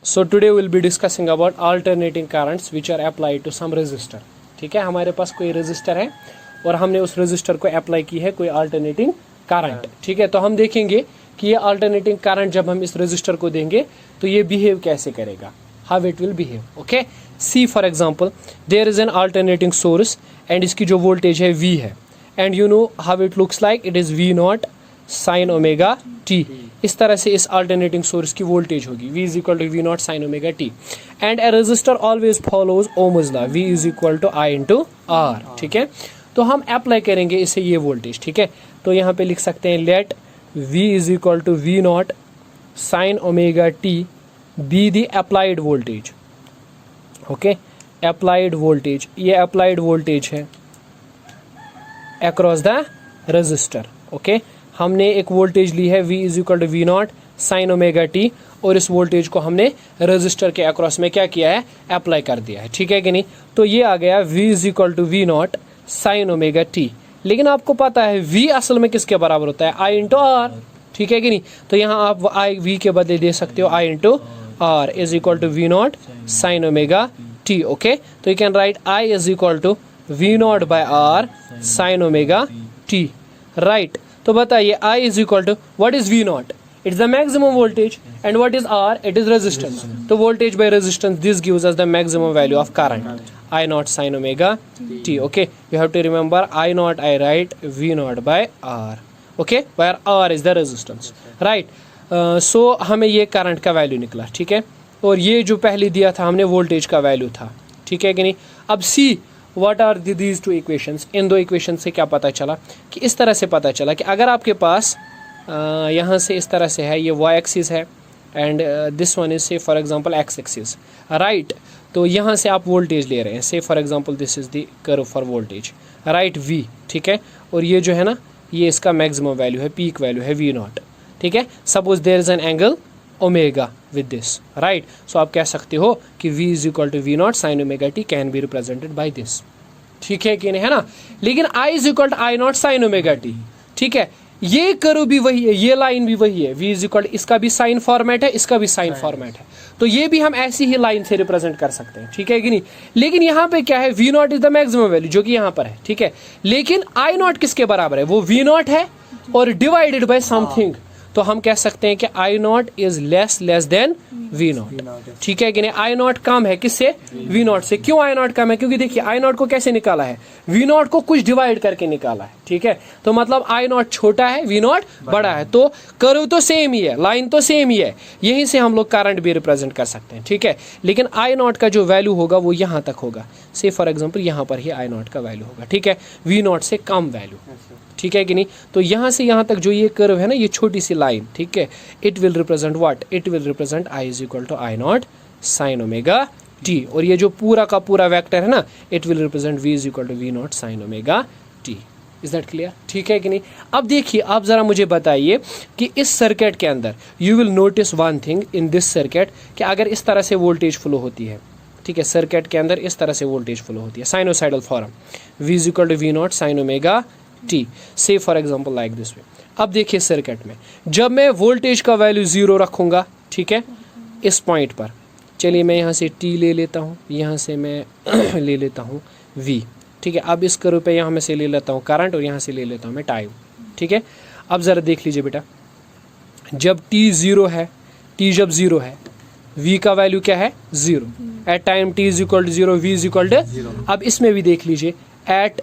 So today we'll be discussing about alternating currents which are applied to some resistor. ठीक है, हमारे पास कोई resistor है और हमने उस रेजिस्टर को अप्लाई की है कोई अल्टरनेटिंग करंट. ठीक है, तो हम देखेंगे कि ये अल्टरनेटिंग करंट जब हम इस रेजिस्टर को देंगे तो ये बिहेव कैसे करेगा, how it will behave. Okay, see for example there is an alternating source and इसकी जो वोल्टेज है V है and you know how it looks like, it is V0 sin omega t. इस तरह से इस अल्टरनेटिंग सोर्स की voltage होगी V is equal to V0 sin omega t and a resistor always follows Ohm's law V is equal to I into R. ठीक है, तो हम अप्लाई करेंगे इसे ये वोल्टेज. ठीक है, तो यहाँ पे लिख सकते हैं let V is equal to V0 sin omega t be the applied voltage. Okay, applied voltage, ये अप्लाइड वोल्टेज है अक्रॉस द रेजिस्टर. ओके, हमने एक वोल्टेज ली है V is equal to V0 sin omega t और इस voltage को हमने रेजिस्टर के अक्रॉस में क्या किया है, अप्लाई कर दिया है. ठीक है कि नहीं, तो ये आ गया V is equal to V0 sin omega t. लेकिन आपको पता है V असल में किसके बराबर होता है, I इंटू R. ठीक है कि नहीं, तो यहाँ आप I V के बदले दे सकते हो I into R is equal to V0 sin omega t. Okay, तो you can write I is equal to V0 by R sin omega t. Right, तो बताइए I is equal to what is V0, it's the maximum voltage and what is R, it is resistance. तो voltage by resistance this gives us the maximum value of current I0 sin omega t. Okay, you have to remember I0 I right V0 by R. Okay, where R is the resistance. Right, so हमें ये current का value निकला. ठीक है, और ये जो पहले दिया था हमने वोल्टेज का वैल्यू था. ठीक है कि नहीं. अब see what are these two equations, इन दो इक्वेशन से क्या पता चला कि इस तरह से पता चला कि अगर आपके पास यहाँ से इस तरह से है, ये y एक्सिस है एंड दिस वन इज से for example x axis. Right, तो यहाँ से आप वोल्टेज ले रहे हैं, से for example this is the curve for voltage. Right, V. ठीक है, और ये जो है ना, ये इसका मैक्सिमम वैल्यू है, पीक वैल्यू है V0. ठीक है, suppose there is an angle omega with this. Right, so आप कह सकते हो कि V is equal to V0 sin omega t can be represented by this. ठीक है कि नहीं, है ना. लेकिन I is equal to I0 sin omega t. ठीक है, ये कर्व भी वही है, ये लाइन भी वही है. V इज इक्वल, इसका भी साइन फॉर्मेट है, इसका भी साइन फॉर्मेट है, तो ये भी हम ऐसी ही लाइन से रिप्रेजेंट कर सकते हैं. ठीक है कि नहीं. लेकिन यहाँ पे क्या है, V0 is the maximum value जो कि यहाँ पर है. ठीक है, लेकिन I0 किसके बराबर है, वो V0 है और डिवाइडेड बाय समथिंग. तो हम कह सकते हैं कि I0 is less than V0. ठीक है कि नहीं. I0 कम है किससे, V0 से. क्यों I0 कम है, क्योंकि देखिए I0 को कैसे निकाला है, V0 को कुछ डिवाइड करके निकाला है. ठीक है, तो मतलब I0 छोटा है, V0 बड़ा है, तो कर्व तो सेम ही है, लाइन तो सेम ही है, यहीं से हम लोग करंट भी रिप्रेजेंट कर सकते हैं. ठीक है, लेकिन I0 का जो वैल्यू होगा वो यहाँ तक होगा, से फॉर एग्जाम्पल यहाँ पर ही I0 का वैल्यू होगा. ठीक है, V0 से कम वैल्यू. ठीक है कि नहीं. तो यहाँ से यहाँ तक जो ये कर्व है ना, ये छोटी सी लाइन, ठीक है, it will represent what, it will represent I is equal to I0 sin omega t. और ये जो पूरा का पूरा वेक्टर है ना, it will represent V is equal to V0 sin omega t. Is that clear. ठीक है कि नहीं. अब देखिए, आप जरा मुझे बताइए कि इस सर्किट के अंदर you will notice one thing in this circuit, कि अगर इस तरह से वोल्टेज फ्लो होती है, ठीक है, सर्किट के अंदर इस तरह से वोल्टेज फ्लो होती है, sinusoidal form, V is equal to V0 sin omega t, so for example like this way. अब देखिए सर्किट में जब मैं वोल्टेज का वैल्यू 0 रखूंगा, ठीक है, इस पॉइंट पर, चलिए मैं यहाँ से t ले लेता हूँ, यहाँ से मैं ले लेता हूँ V. ठीक है, अब इस कर्व पे यहाँ में से ले लेता हूँ करंट और यहाँ से ले लेता हूँ मैं टाइम. ठीक है, अब ज़रा देख लीजिए बेटा, जब t 0 है, t जब 0 है, V का वैल्यू क्या है, 0. At time t is equal to 0, V is equal to. अब इसमें भी देख लीजिए, at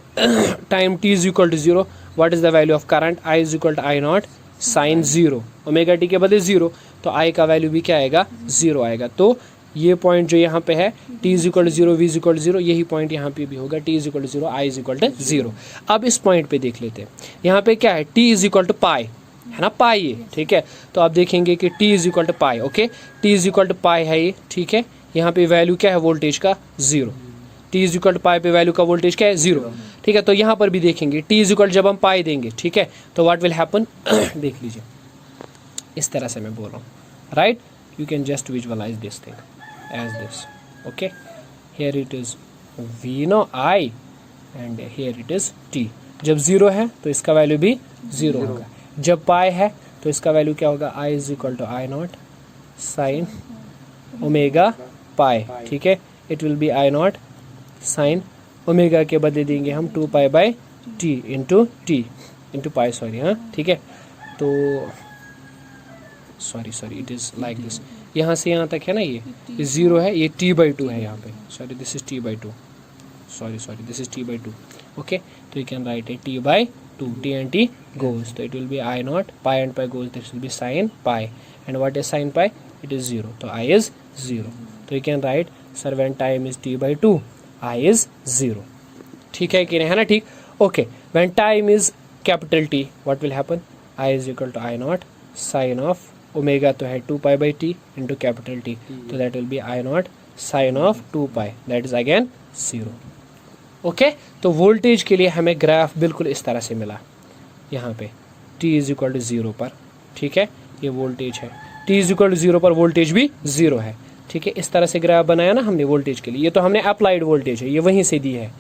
time t is equal to 0, what is the value of current, I is equal to I0 sin 0, omega t के बदले 0, तो I का value भी क्या आएगा, 0 आएगा. तो ये पॉइंट जो यहाँ पे है, t is equal to 0, V is equal to 0, यही पॉइंट यहाँ पे भी होगा, t is equal to 0, I is equal to 0. अब इस पॉइंट पे देख लेते हैं, यहाँ पे क्या है, t is equal to pi, है ना, पाई ये. ठीक है, तो आप देखेंगे कि t is equal to pi. Okay, t is equal to pi है ये. ठीक है, यहाँ पे वैल्यू क्या है वोल्टेज का, 0. t इज इक्वल टू पाई पे वैल्यू का वोल्टेज क्या है, 0. ठीक है, तो यहाँ पर भी देखेंगे t इज इक्वल जब हम पाई देंगे, ठीक है, तो व्हाट विल हैपन, देख लीजिए, इस तरह से मैं बोल रहा हूँ. Right, you can just visualise this thing as this. Okay, here it is V no I and here it is t. जब 0 है तो इसका वैल्यू भी 0 होगा, जब पाई है तो इसका वैल्यू क्या होगा, I is equal to I0 sin omega pi, ठीक है। It will be I nought sine omega के बदले देंगे हम 2 pi by t into pi, sorry, हाँ ठीक है। तो sorry it is like this, यहाँ से यहाँ तक है ना, ये 0 है, ये t/2 है यहाँ पे, sorry this is t/2, sorry this is t/2, okay. तो you can write a t/2, t and t goes, तो it will be I nought, pi and pi goes, this will be sine pi, and what is sine pi, it is 0, तो i is 0, तो you can write sir when time is t/2 i is 0, ठीक है कि नहीं, है ना, ठीक, okay. When time is capital T what will happen, i is equal to i nought sine of omega तो है 2 pi by t into capital T, तो that will be I nought sine of 2 pi, that is again 0, okay. तो voltage के लिए हमें graph बिल्कुल इस तरह से मिला, यहाँ पे t इज इक्वल टू 0 पर, ठीक है, ये वोल्टेज है, t इज इक्वल टू 0 पर वोल्टेज भी 0 है, ठीक है। इस तरह से ग्राफ बनाया ना हमने वोल्टेज के लिए, ये तो हमने अप्लाइड वोल्टेज है, ये वहीं से दी है,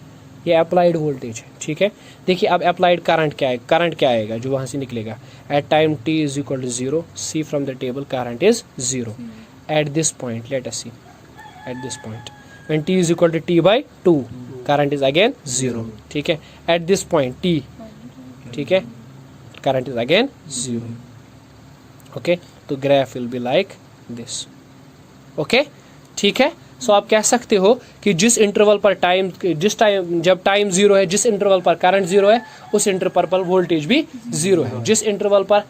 ये अप्लाइड वोल्टेज है, ठीक है। देखिए अब अप्लाइड करंट क्या है, करंट क्या आएगा जो वहाँ से निकलेगा, at time t is equal to 0, see from the table current is 0, at this point let us see, at this point when t is equal to t/2 current is again 0, ठीक है। At this point t, ठीक है, current is again 0, okay. तो graph will be like this, okay, ठीक है। सो आप कह सकते हो कि जिस इंटरवल पर टाइम, जब टाइम 0 है, जिस इंटरवल पर करंट 0 है, उस इंटरवल पर वोल्टेज भी 0 है। जिस इंटरवल पर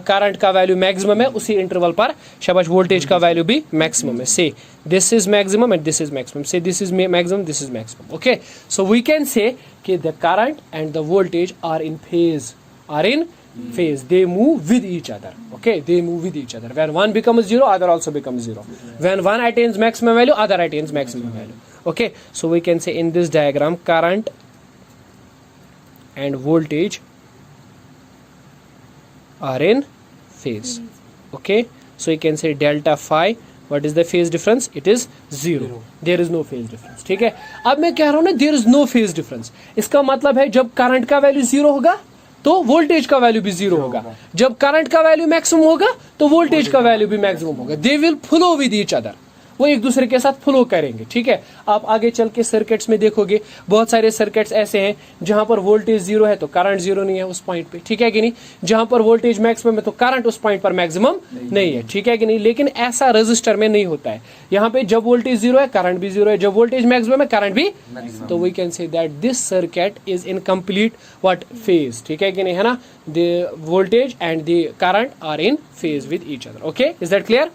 करंट का वैल्यू मैक्सिमम है, उसी इंटरवल पर शाबाश वोल्टेज का वैल्यू भी मैक्सिमम है। Say this is maximum and this is maximum, say this is maximum, this is maximum, okay. So we can say कि the current and the voltage are in phase, they move with each other, okay, they move with each other. When one becomes 0, other also becomes 0. When one attains maximum value, other attains maximum value, okay. So we can say in this diagram current and voltage are in phase, okay. So you can say delta phi, what is the phase difference, it is 0, there is no phase difference, ठीक है। अब मैं कह रहा हूं ना there is no phase difference, इसका मतलब है जब करंट का वैल्यू 0 होगा तो वोल्टेज का वैल्यू भी 0 होगा, जब करंट का वैल्यू मैक्सिमम होगा तो वोल्टेज का वैल्यू भी मैक्सिमम होगा, they will flow with each other, वो एक दूसरे के साथ फ्लो करेंगे, ठीक है। आप आगे चल के सर्किट्स में देखोगे बहुत सारे सर्किट्स ऐसे हैं जहां पर वोल्टेज 0 है तो करंट 0 नहीं है उस पॉइंट पे, ठीक है कि नहीं, जहां पर वोल्टेज मैक्सिमम है तो करंट उस पॉइंट पर मैक्सिमम नहीं है, ठीक है कि नहीं। लेकिन ऐसा रजिस्टर में नहीं होता है, यहाँ पे जब वोल्टेज 0 है करंट भी 0 है, जब वोल्टेज मैक्सिमम है करंट भी, तो we can say that this circuit is in complete what phase, ठीक है कि नहीं, है ना, the voltage and the current are in phase with each other, okay, is that clear.